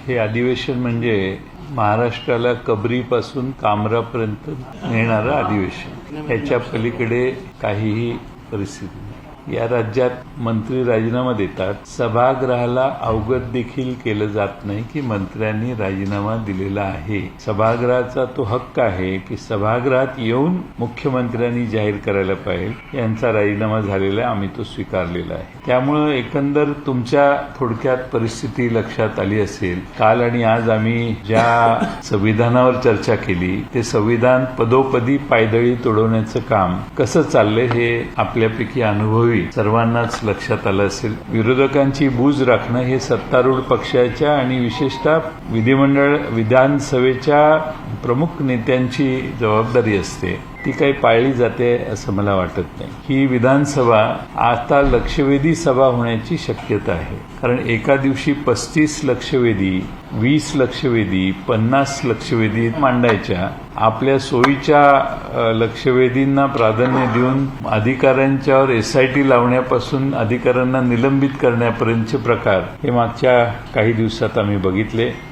हे अधिवेशन म्हणजे महाराष्ट्राला कबरीपासून कामरापर्यंत नेणारं अधिवेशन. याच्या पलीकडे काहीही परिस्थिती नाही. या राज्यात मंत्री राजीनामा देतात. सभागृहाला अवगत देखील केलं जात नाही की मंत्र्यांनी राजीनामा दिलेला आहे. सभागृहाचा तो हक्क आहे की सभागृहात येऊन मुख्यमंत्र्यांनी जाहीर करायला पाहिजे यांचा राजीनामा झालेला आहे, आम्ही तो स्वीकारलेला आहे. त्यामुळे एकंदर तुमच्या थोडक्यात परिस्थिती लक्षात आली असेल. काल आणि आज आम्ही ज्या संविधानावर चर्चा केली ते संविधान पदोपदी पायदळी तोडवण्याचं काम कसं चाललंय हे आपल्यापैकी अनुभवी सर्वांनाच लक्षात आलं असेल. विरोधकांची बूज राखणं हे सत्तारूढ पक्षाच्या आणि विशेषतः विधानसभेच्या प्रमुख नेत्यांची जबाबदारी असते. ती काही पाळली जाते असं मला वाटत नाही. ही विधानसभा आता लक्षवेधी सभा होण्याची शक्यता आहे. कारण एका दिवशी 35 लक्षवेधी, 20 लक्षवेधी, 50 लक्षवेधी मांडायच्या. आपल्या सोयीच्या लक्षवेधींना प्राधान्य देऊन अधिकाऱ्यांच्यावर SIT लावण्यापासून अधिकाऱ्यांना निलंबित करण्यापर्यंतचे प्रकार हे मागच्या काही दिवसात आम्ही बघितले.